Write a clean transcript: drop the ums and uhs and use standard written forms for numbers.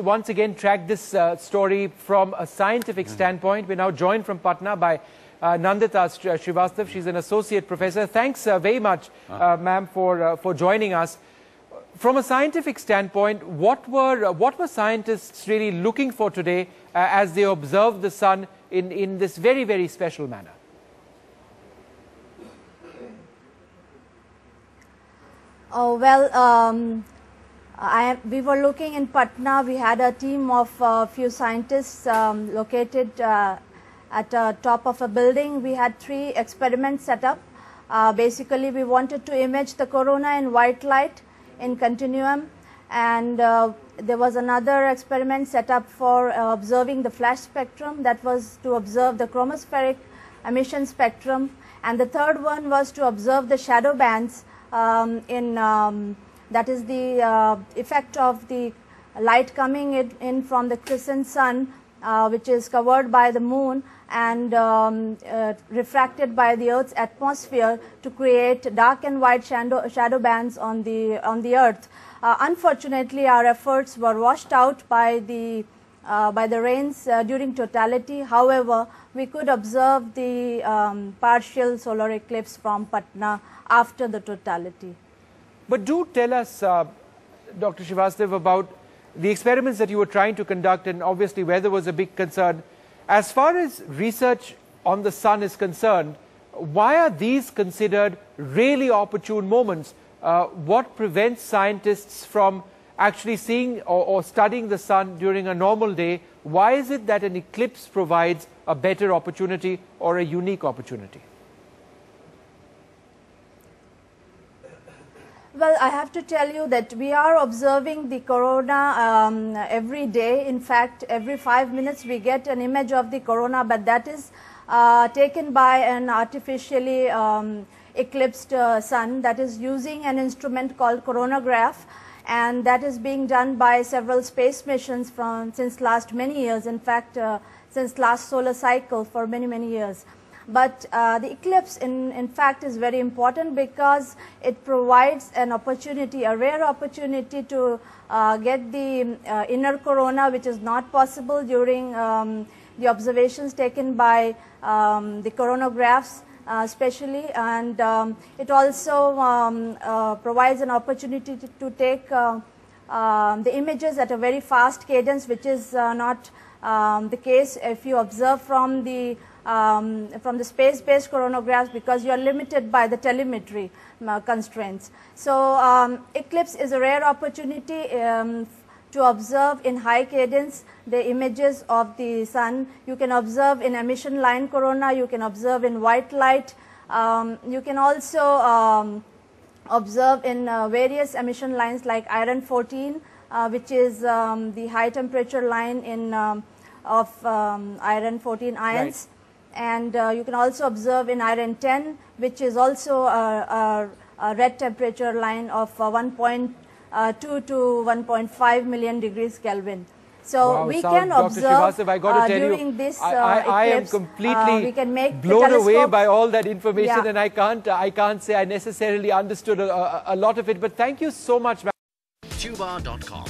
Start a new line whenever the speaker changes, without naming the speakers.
once again track this story from a scientific standpoint. We're now joined from Patna by Nandita Srivastava. She's an associate professor. Thanks very much, ma'am, for joining us. From a scientific standpoint, what were scientists really looking for today as they observed the sun in this very, very special manner?
Oh, well, we were looking in Patna. We had a team of few scientists located at the top of a building. We had 3 experiments set up. Basically, we wanted to image the corona in white light in continuum, and there was another experiment set up for observing the flash spectrum, that was to observe the chromospheric emission spectrum, and the third one was to observe the shadow bands that is the effect of the light coming in from the crescent sun, which is covered by the moon and refracted by the Earth's atmosphere to create dark and white shadow bands on the Earth. Unfortunately, our efforts were washed out by the rains during totality. However, we could observe the partial solar eclipse from Patna after the totality.
But do tell us, Dr. Srivastava, about the experiments that you were trying to conduct, and obviously weather was a big concern. As far as research on the sun is concerned, why are these considered really opportune moments? What prevents scientists from actually seeing or studying the sun during a normal day? Why is it that an eclipse provides a better opportunity or a unique opportunity?
Well, I have to tell you that we are observing the corona every day. In fact, every 5 minutes we get an image of the corona, but that is taken by an artificially eclipsed sun, that is using an instrument called coronagraph, and that is being done by several space missions since last many years, in fact since last solar cycle for many years. But the eclipse in fact is very important because it provides an opportunity, a rare opportunity to get the inner corona, which is not possible during the observations taken by the coronagraphs especially, and it also provides an opportunity to take the images at a very fast cadence, which is not the case if you observe from the space-based coronagraphs, because you are limited by the telemetry constraints. So eclipse is a rare opportunity to observe in high cadence the images of the sun. You can observe in emission line corona, you can observe in white light, you can also observe in various emission lines like iron 14, which is the high temperature line of iron 14 ions. Right. And you can also observe in iron 10, which is also a red temperature line of 1.2 to 1.5 million degrees Kelvin. So
wow,
we can observe during this eclipse.
I am completely blown away by all that information, and I can't say I necessarily understood a lot of it. But thank you so much, ma'am.
Tuba.com